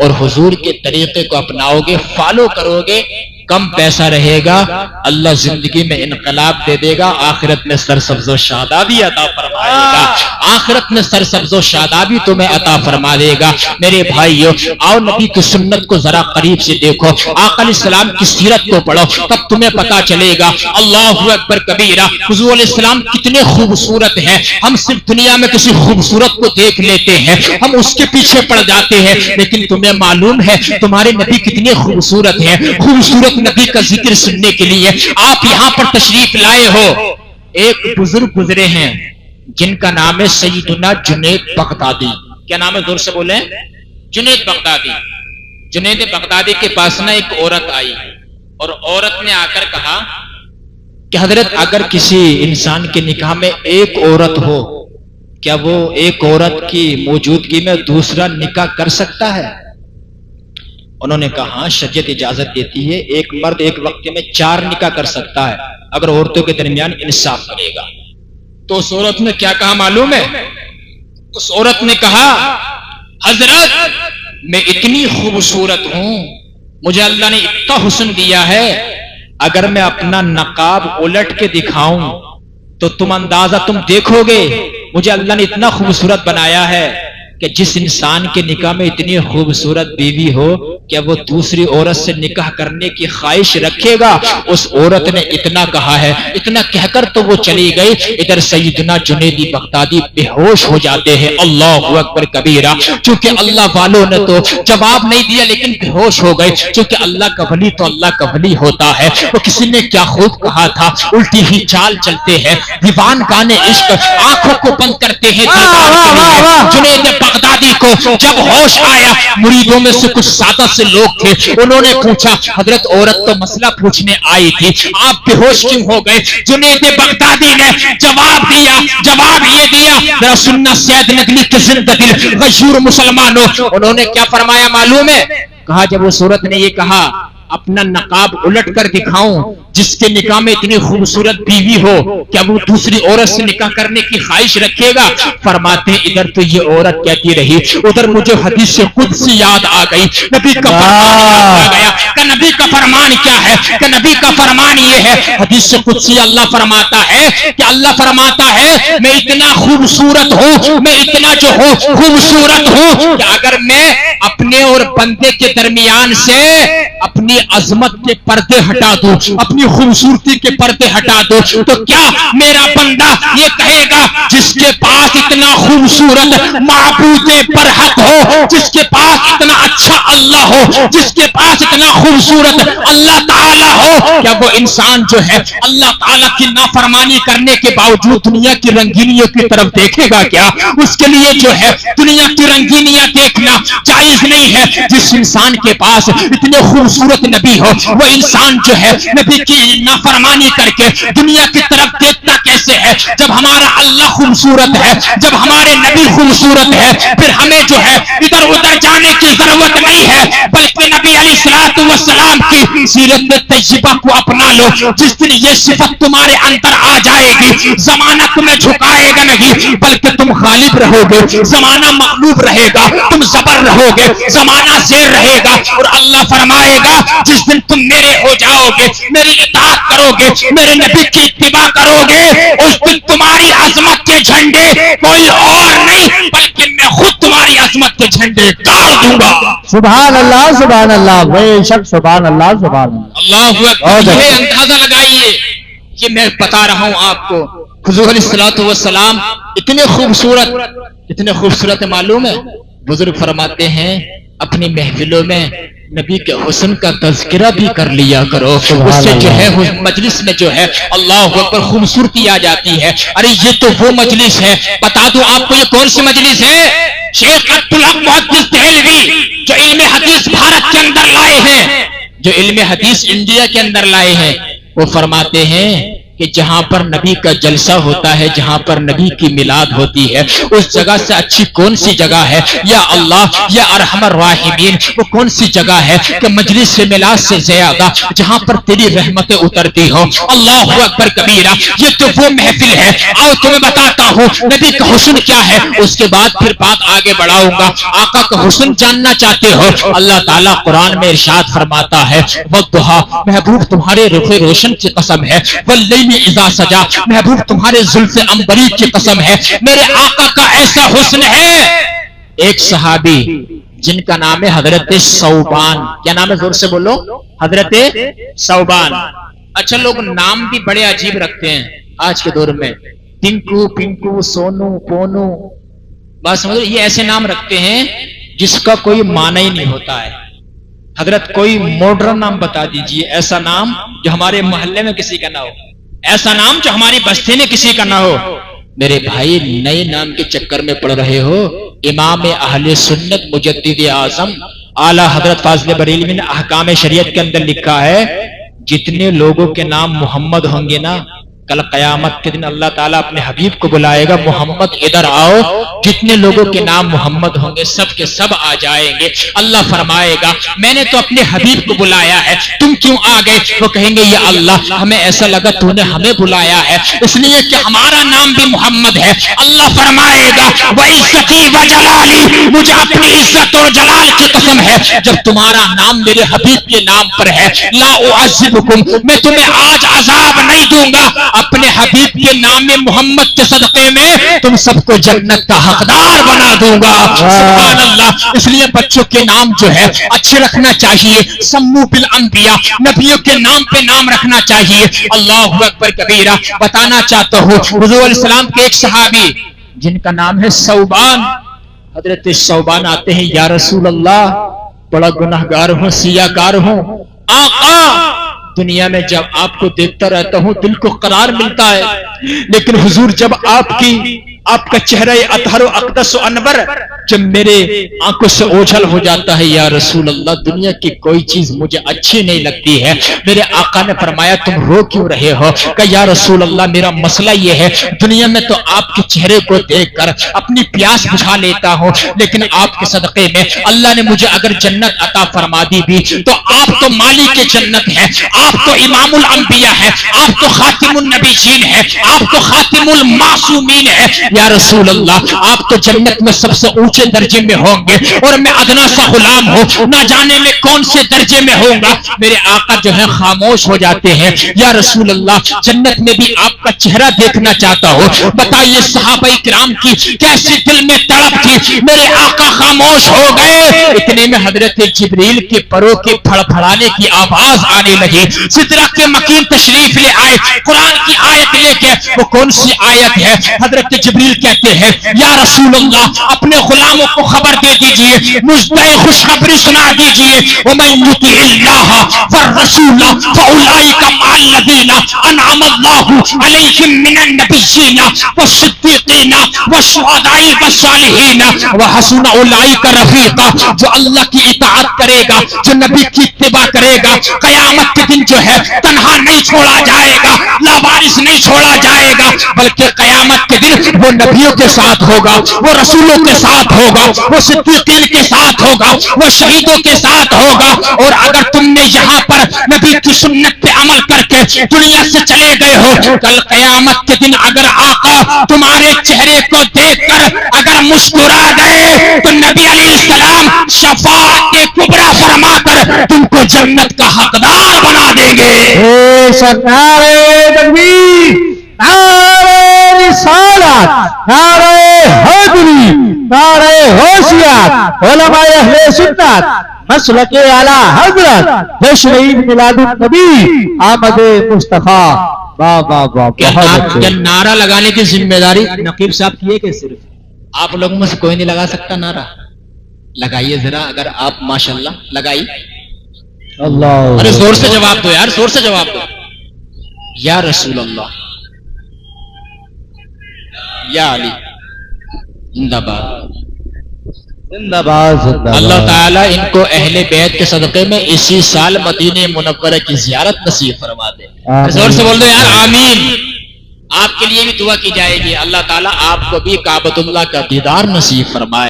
اور حضور کے طریقے کو اپناؤ گے، فالو کرو گے، کم پیسہ رہے گا، اللہ زندگی میں انقلاب دے دے گا، آخرت میں سرسبز و شادابی عطا فرمائے گا، آخرت میں سرسبز و شادابی تمہیں عطا فرما دے گا۔ میرے بھائیو، آؤ نبی کی سنت کو ذرا قریب سے دیکھو، آقا علیہ السلام کی سیرت کو پڑھو، تب تمہیں پتا چلے گا۔ اللہ اکبر کبیرہ، حضور علیہ السلام کتنے خوبصورت ہیں۔ ہم صرف دنیا میں کسی خوبصورت کو دیکھ لیتے ہیں، ہم اس کے پیچھے پڑ جاتے ہیں، لیکن تمہیں معلوم ہے تمہارے نبی کتنے خوبصورت ہیں۔ خوبصورت نبی کا ذکر سننے کے لیے آپ یہاں پر تشریف لائے ہو۔ ایک بزرگ گزرے ہیں جن کا نام ہے سیدنا جنید بغدادی۔ کیا نام ہے؟ زور سے بولیں۔ جنید بغدادی۔ جنید بغدادی کے پاس نہ ایک عورت آئی اور عورت نے آ کر کہا کہ حضرت اگر کسی انسان کے نکاح میں ایک عورت ہو، کیا وہ ایک عورت کی موجودگی میں دوسرا نکاح کر سکتا ہے؟ انہوں نے کہا ہاں، شریعت اجازت دیتی ہے، ایک مرد ایک وقت میں 4 نکاح کر سکتا ہے اگر عورتوں کے درمیان انصاف کرے گا۔ تو اس عورت نے کیا کہا معلوم ہے؟ اس عورت نے کہا حضرت میں اتنی خوبصورت ہوں، مجھے اللہ نے اتنا حسن دیا ہے، اگر میں اپنا نقاب الٹ کے دکھاؤں تو تم اندازہ تم دیکھو گے، مجھے اللہ نے اتنا خوبصورت بنایا ہے کہ جس انسان کے نکاح میں اتنی خوبصورت بیوی ہو، کیا وہ دوسری عورت سے نکاح کرنے کی خواہش رکھے گا؟ اس عورت نے اتنا کہا ہے، اتنا کہہ کر تو وہ چلی گئی۔ ادھر سیدنا جنید بغدادی بے ہوش ہو جاتے ہیں۔ اللہ اکبر کبیرہ، چونکہ اللہ والوں نے تو جواب نہیں دیا لیکن بے ہوش ہو گئے، چونکہ اللہ کا ولی تو اللہ کا ولی ہوتا ہے۔ وہ کسی نے کیا خوب کہا تھا، الٹی ہی چال چلتے ہیں دیوان گانے عشق، آنکھوں کو بند کرتے ہیں دیدار کے لیے۔ جنید بغدادی کو جب ہوش آیا، مریدوں میں سے کچھ سادہ سے لوگ تھے، انہوں نے پوچھا حضرت عورت تو مسئلہ پوچھنے آئی تھی، آپ بے ہوش کیوں ہو گئے؟ جنید بغدادی نے جواب دیا، جواب یہ دیا، ذرا سننا سید نگلی کے زندہ دل غیور مسلمانوں، انہوں نے کیا فرمایا معلوم ہے؟ کہا جب اس عورت نے یہ کہا اپنا نقاب الٹ کر دکھاؤں، جس کے نکاح میں اتنی خوبصورت بیوی ہو، کیا وہ دوسری عورت سے نکاح کرنے کی خواہش رکھے گا؟ فرماتے ہیں ادھر تو یہ عورت کہتی رہی، ادھر مجھے حدیث قدسی یاد آ گئی، نبی کا فرمان یاد آ گیا کہ نبی کا فرمان کیا ہے، کہ نبی کا فرمان یہ ہے، حدیث قدسی اللہ فرماتا ہے کہ اللہ فرماتا ہے میں اتنا خوبصورت ہوں، میں اتنا جو ہوں خوبصورت ہوں کہ اگر میں اپنے اور بندے کے درمیان سے اپنی عظمت کے پردے ہٹا دو، اپنی خوبصورتی کے پردے ہٹا دو، تو کیا میرا بندہ یہ کہے گا جس کے پاس اتنا خوبصورت معبود برحق ہو، جس کے پاس اتنا اچھا اللہ ہو، جس کے پاس اتنا خوبصورت اللہ تعالیٰ ہو، کیا وہ انسان جو ہے اللہ تعالیٰ کی نافرمانی کرنے کے باوجود دنیا کی رنگینیوں کی طرف دیکھے گا کیا؟ اس کے لیے جو ہے دنیا کی رنگینیاں دیکھنا جائز نہیں ہے۔ جس انسان کے پاس اتنے خوبصورت نبی ہو، وہ انسان جو ہے نبی کی نافرمانی کر کے دنیا کی طرف دیکھتا کیسے ہے؟ جب ہمارا اللہ خوبصورت ہے، جب ہمارے نبی خوبصورت ہے، پھر ہمیں جو ہے ادھر ادھر جانے کی ضرورت نہیں ہے، بلکہ نبی علیہ الصلوۃ والسلام کی سیرت طیبہ کو اپنا لو۔ جس دن یہ صفت تمہارے اندر آ جائے گی، زمانہ تمہیں جھکائے گا نہیں، بلکہ تم غالب رہو گے، زمانہ مغلوب رہے گا، تم زبر رہو گے، زمانہ زیر رہے گا، اور اللہ فرمائے گا جس دن تم میرے ہو جاؤ گے، میری اطاعت کرو گے، میرے نبی کی اتباع کرو گے، اس دن تمہاری عظمت کے جھنڈے کوئی اور نہیں بلکہ میں خود تمہاری عظمت کے جھنڈے گاڑ دوں گا۔ سبحان اللہ، سبحان اللہ، بے شک سبحان اللہ، سبحان اللہ۔ اللہ یہ اندازہ لگائیے، یہ میں بتا رہا ہوں آپ کو، حضور علیہ الصلوۃ والسلام اتنے خوبصورت معلوم ہے؟ بزرگ فرماتے ہیں اپنی محفلوں میں نبی کے حسن کا تذکرہ بھی کر لیا کرو، اس سے جو ہے مجلس میں جو ہے اللہ اکبر خوبصورتی آ جاتی ہے۔ ارے یہ تو وہ مجلس ہے، بتا دوں آپ کو یہ کون سی مجلس ہے؟ شیخ عبدالحق محدث دہلوی جو علم حدیث بھارت کے اندر لائے ہیں، جو علم حدیث انڈیا کے اندر لائے ہیں، وہ فرماتے ہیں کہ جہاں پر نبی کا جلسہ ہوتا ہے، جہاں پر نبی کی میلاد ہوتی ہے، اس جگہ سے اچھی کون سی جگہ ہے یا اللہ یا ارحم الراحمین، وہ کون سی جگہ ہے کہ مجلس سے میلاد سے زیادہ جہاں پر تیری رحمتیں اترتی ہوں۔ اللہ اکبر کبیرہ، یہ تو وہ محفل ہے۔ آؤ تمہیں بتاتا ہوں نبی کا حسن کیا ہے، اس کے بعد پھر بات آگے بڑھاؤں گا۔ آقا کا حسن جاننا چاہتے ہو، اللہ تعالیٰ قرآن میں ارشاد فرماتا ہے والضحیٰ، محبوب تمہارے رخ روشن کی قسم ہے، واللیل اذا سجا، محبوب تمہارے زلف عنبری کی قسم ہے۔ میرے آقا کا ایسا حسن ہے۔ ایک صحابی جن کا نام ہے حضرت ثوبان، کیا نام ہے، زور سے بولو، حضرت ثوبان۔ اچھا لوگ نام بھی بڑے عجیب رکھتے ہیں آج کے دور میں، ٹنکو پنکو سونو پونو، بات سمجھو، یہ ایسے نام رکھتے ہیں جس کا کوئی معنی ہی نہیں ہوتا ہے۔ حضرت کوئی ماڈرن نام بتا دیجئے، ایسا نام جو ہمارے محلے میں کسی کا نہ ہو، ایسا نام جو ہماری بستی میں کسی کا نہ ہو۔ میرے بھائی نئے نام کے چکر میں پڑ رہے ہو۔ امام اہل سنت مجدد اعظم اعلی حضرت فاضل بریلوی نے احکام شریعت کے اندر لکھا ہے، جتنے لوگوں کے نام محمد ہوں گے نا، کل قیامت کے دن اللہ تعالیٰ اپنے حبیب کو بلائے گا، محمد ادھر آؤ، جتنے لوگوں کے نام محمد ہوں گے سب کے سب آ جائیں گے۔ اللہ فرمائے گا میں نے تو اپنے حبیب کو بلایا ہے، تم کیوں آ گئے؟ وہ کہیں گے یا اللہ ہمیں ایسا لگا تو نے ہمیں بلایا ہے اس لیے کہ ہمارا نام بھی محمد ہے۔ اللہ فرمائے گا وعزتی وجلالی، مجھے اپنی عزت اور جلال کی قسم ہے جب تمہارا نام میرے حبیب کے نام پر ہے، لا اعذبکم، میں تمہیں آج عذاب نہیں دوں گا، اپنے حبیب کے نام محمد کے صدقے میں تم سب کو جنت کا حقدار بنا دوں گا۔ سبحان اللہ۔ اس لیے بچوں کے نام جو ہے اچھے رکھنا چاہیے، سمو بالانبیاء، نبیوں کے نام پہ نام رکھنا چاہیے۔ اللہ اکبر کبیرہ۔ بتانا چاہتا ہوں حضور علیہ السلام کے ایک صحابی جن کا نام ہے ثوبان، حضرت ثوبان آتے ہیں، یا رسول اللہ بڑا گناہگار ہوں، سیاہ کار ہوں، آقا دنیا میں جب آپ کو دیکھتا رہتا ہوں دل کو قرار ملتا ہے، لیکن حضور جب آپ کا چہرہ اطہر و اقدس و انور جب میرے آنکھوں سے اوجھل ہو جاتا ہے، یا رسول اللہ دنیا کی کوئی چیز مجھے اچھی نہیں لگتی ہے۔ میرے آقا نے فرمایا تم رو کیوں رہے ہو؟ کہ یا رسول اللہ میرا مسئلہ یہ ہے، دنیا میں تو آپ کے چہرے کو دیکھ کر اپنی پیاس بجھا لیتا ہوں، لیکن آپ کے صدقے میں اللہ نے مجھے اگر جنت عطا فرما دی بھی تو آپ تو مالک جنت ہے، آپ تو امام الانبیاء ہے، آپ تو خاتم النبیین ہے، آپ تو خاتم المعصومین ہے، یا رسول اللہ آپ تو جنت میں سب سے اونچے درجے میں ہوں گے اور میں ادنا سا غلام ہوں، نہ جانے میں کون سے درجے میں ہوں گا۔ میرے آقا جو ہے خاموش ہو جاتے ہیں، یا رسول اللہ جنت میں بھی آپ کا چہرہ دیکھنا چاہتا ہوں۔ بتائیے صحابہ کرام کی کیسی دل میں تڑپ تھی، میرے آقا خاموش ہو گئے۔ اتنے میں حضرت جبریل کے پروں کے پھڑ پھڑانے کی آواز آنے لگی، سدرہ کے مکین تشریف لے آئے، قرآن کی آیت لے کے۔ وہ کون سی آیت ہے؟ حضرت جبریل کہتے ہیں یا رسول اللہ اپنے غلاموں کو خبر دے دیجئے، مجھے خوشخبری سنا دیجئے، وَمَن يُطِعِ اللَّهَ وَالرَّسُولَ فَأُولَٰئِكَ مَعَ الَّذِينَ أَنْعَمَ اللَّهُ عَلَيْهِم مِّنَ النَّبِيِّينَ وَالصِّدِّيقِينَ وَالشُّهَدَاءِ وَالصَّالِحِينَ وَحَسُنَ أُولَٰئِكَ رَفِيقًا۔ جو اللہ کی اطاعت کرے گا، جو نبی کی اتباع کرے گا، قیامت کے دن جو ہے تنہا نہیں چھوڑا جائے گا، لاوارث نہیں چھوڑا جائے گا، بلکہ قیامت کے دن وہ نبیوں کے ساتھ ہوگا، وہ رسولوں کے ساتھ ہوگا، وہ صدیقین کے ساتھ ہوگا، وہ شہیدوں کے ساتھ ہوگا۔ اور اگر تم نے یہاں پر نبی کی سنت پہ عمل کر کے دنیا سے چلے گئے ہو، کل قیامت کے دن اگر آقا تمہارے چہرے کو دیکھ کر اگر مسکرا گئے تو نبی علیہ السلام شفاعت کبریٰ فرما کر تم کو جنت کا حقدار بنا دیں گے۔ نعرہ تکبیر، نعرہ رسالت، نعرہ حیدری، نعرہ ہوشیات، علماء اہل سنت مسلک اعلیٰ حضرت جشن میلاد النبی آمد مصطفیٰ۔ واہ واہ واہ، بہت کیا نعرہ لگانے کی ذمہ داری نقیب صاحب کی ہے کہ صرف آپ لوگوں میں سے کوئی نہیں لگا سکتا نعرہ؟ لگائیے ذرا، اگر آپ ماشاءاللہ لگائیے۔ اللہ، ارے زور سے جواب دو یار، زور سے جواب دو۔ یا رسول اللہ، یا علی، زندہ باد، زندہ باد، زندہ باد۔ اللہ تعالیٰ ان کو اہل بیت کے صدقے میں اسی سال مدینہ منورہ کی زیارت نصیب فرما دے۔ آمین۔ زور سے بول دو یار آمین۔ آپ کے لیے بھی دعا کی جائے گی، اللہ تعالیٰ آپ کو بھی کعبۃ اللہ کا دیدار نصیب فرمائے۔